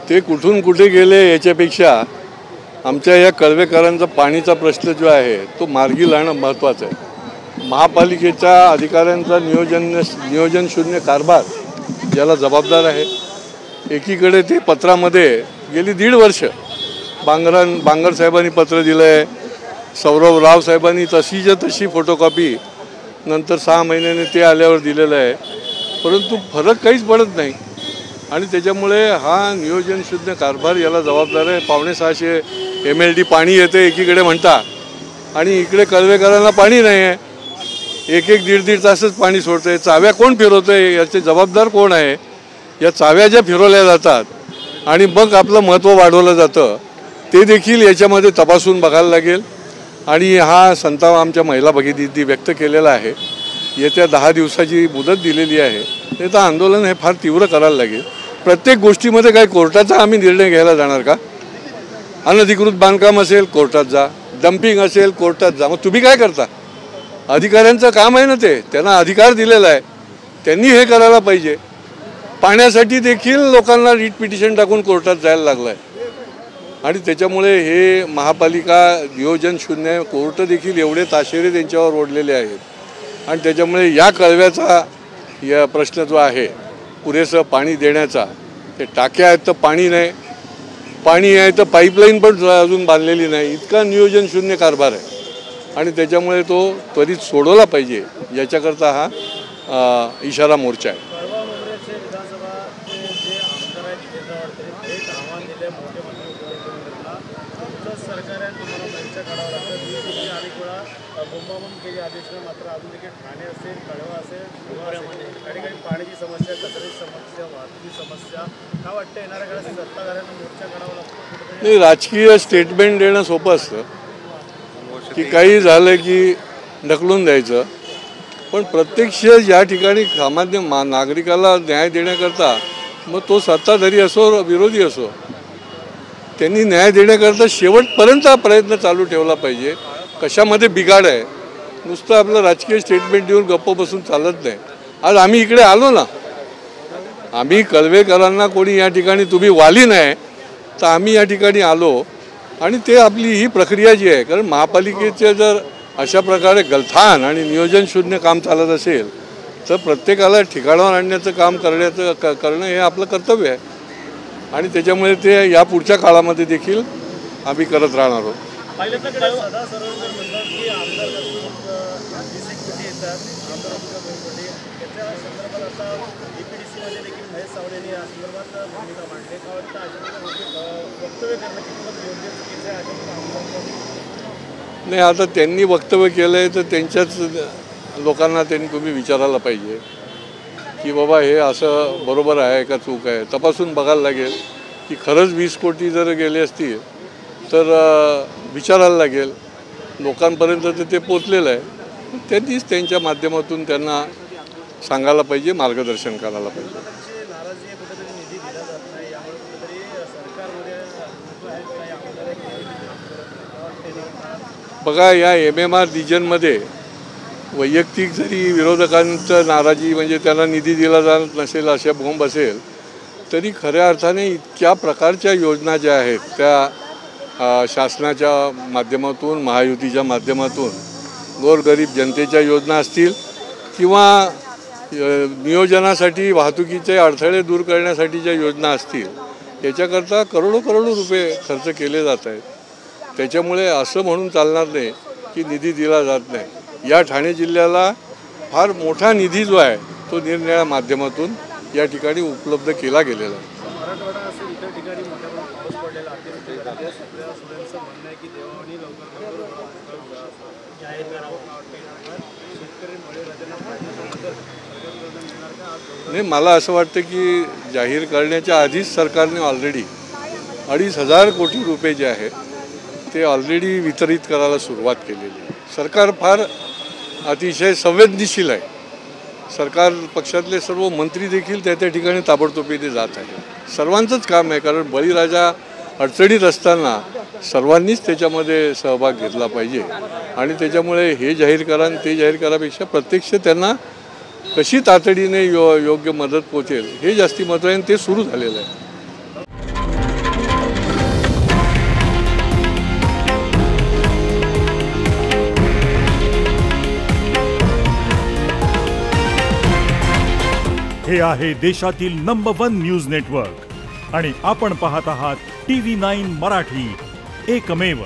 ते कुठून कुठे गेले याच्यापेक्षा आमच्या या कळवेकरांचा पाणीचा प्रश्न जो आहे तो मार्गी लावणं महत्त्वाचं आहे। महापालिकेच्या अधिकाऱ्यांचा नियोजन शून्य कारभार याला जबाबदार आहे। एकीकडे ते पत्रामध्ये गेली 1.5 वर्ष बांगर साहेबांनी पत्र दिलं आहे, सौरव राव साहेबांनी तशीच्या तशी फोटोकॉपी नंतर 6 महिन्याने ते आल्यावर दिलेलं आहे, परंतु फरक काहीच पडत नाही। आणि त्याच्यामुळे हा नियोजन शून्य कारभार याला जबाबदार आहे। 650 MLD पाणी येते एकीकडे म्हणता आणि इकडे कळवेकरांना पाणी नाही आहे, 1-1, 1.5 तासच पाणी सोडतंय। चाव्या कोण फिरवतंय याचे जबाबदार कोण आहे? या चाव्या ज्या फिरवल्या जातात आणि मग आपलं महत्त्व वाढवलं जातं ते देखील याच्यामध्ये तपासून बघायला लागेल। आणि हा संताप आमच्या महिला भगिनींनी व्यक्त केलेला आहे। येत्या 10 दिवसाची मुदत दिलेली आहे, त्याचं आंदोलन हे फार तीव्र करायला लागेल। प्रत्येक गोष्टीमध्ये काय कोर्टाचा आम्ही निर्णय घ्यायला जाणार का? अनधिकृत बांधकाम असेल कोर्टात जा, डम्पिंग असेल कोर्टात जा। मग तुम्ही काय करता? अधिकाऱ्यांचं काम आहे ना, ते त्यांना अधिकार दिलेला आहे, त्यांनी हे करायला पाहिजे। पाण्यासाठी देखील लोकांना रिट पिटिशन टाकून कोर्टात जायला लागलं आहे आणि त्याच्यामुळे हे महापालिका नियोजन शून्य कोर्ट देखील एवढे ताशेरे त्यांच्यावर ओढलेले आहेत। आणि त्याच्यामुळे या कळव्याचा या प्रश्न जो आहे पुरेसं पाणी देण्याचा, ते टाक्या आहेत तर पाणी नाही, पाणी आहे तर पाईपलाईन पण अजून बांधलेली नाही, इतका नियोजन शून्य कारभार आहे। आणि त्याच्यामुळे तो त्वरित सोडवला पाहिजे, याच्याकरता हा इशारा मोर्चा आहे। नाही, राजकीय स्टेटमेंट देणं सोपं असतं की काही झालं की ढकलून द्यायचं, पण प्रत्यक्ष या ठिकाणी सामान्य नागरिकाला न्याय देण्याकरता मग तो सत्ताधारी असो विरोधी असो त्यांनी न्याय देण्याकरता शेवटपर्यंत हा प्रयत्न चालू ठेवला पाहिजे। कशामध्ये बिघाड आहे, नुसतं आपलं राजकीय स्टेटमेंट देऊन गप्प बसून चालत नाही। आज आम्ही इकडे आलो ना, आम्ही कळवेकरांना कोणी या ठिकाणी तुम्ही वाली नाही तर आम्ही या ठिकाणी आलो आणि ते आपली ही प्रक्रिया जी आहे, कारण महापालिकेचे जर अशा प्रकारे गलथान आणि नियोजन शून्य काम चालत असेल तर प्रत्येकाला ठिकाणावर आणण्याचं काम करणं हे आपलं कर्तव्य आहे। आणि त्याच्यामुळे ते या पुढच्या काळामध्ये देखील आम्ही करत राहणार आहोत। नाही, आता त्यांनी वक्तव्य केलं आहे तर त्यांच्याच लोकांना तुम्ही विचारायला पाहिजे की बाबा हे असं बरोबर आहे का चूक आहे, तपासून बघायला लागेल की खरंच 20 कोटी जर गेले असतील तर विचारायला लागेल। लोकांपर्यंत तर ते पोचलेलं आहे, त्यांनीच त्यांच्या माध्यमातून त्यांना सांगायला पाहिजे, मार्गदर्शन करायला पाहिजे। बघा, या MMR रिजनमध्ये वैयक्तिक जरी विरोधकांचं नाराजी म्हणजे त्यांना निधी दिला जात नसेल अशा बोंब असेल तरी खऱ्या अर्थाने इतक्या प्रकारच्या योजना ज्या आहेत त्या शासनाच्या माध्यमातून महायुतीच्या माध्यमातून गोरगरीब जनतेच्या योजना असतील किंवा नियोजनासाठी वाहतुकीचे अडथळे दूर करण्यासाठीच्या योजना असतील, याच्याकरता करोडो रुपये खर्च केले जात आहेत। त्याच्यामुळे असं म्हणून चालणार नाही की निधी दिला जात नाही। या ठाणे जिल्ह्याला फार मोठा निधी जो आहे तो निरनिराळ्या माध्यमातून या ठिकाणी उपलब्ध केला गेलेला आहे। नाही, मला असं वाटतं की जाहीर करण्याच्या आधीच सरकारने ऑलरेडी 2,500 कोटी रुपये जे आहेत ते ऑलरेडी वितरित करायला सुरुवात केलेली आहे। सरकार फार अतिशय संवेदनशील आहे। सरकार पक्षातले सर्व मंत्री देखील त्या ठिकाणी ताबडतोबीने जात आहेत। सर्वांचंच काम आहे, कारण बळीराजा अडचणीत असताना सर्वांनीच त्याच्यामध्ये सहभाग घेतला पाहिजे। आणि त्याच्यामुळे हे जाहीर करा ते जाहीर करापेक्षा प्रत्यक्ष त्यांना कशी तातडीने योग्य मदत पोहोचेल हे जास्ती महत्त्वाचं आहे, ते सुरू झालेलं आहे। हे आहे देशातील नंबर 1 न्यूज नेटवर्क आणि आपण पाहत आहात TV9 मराठी, एकमेव.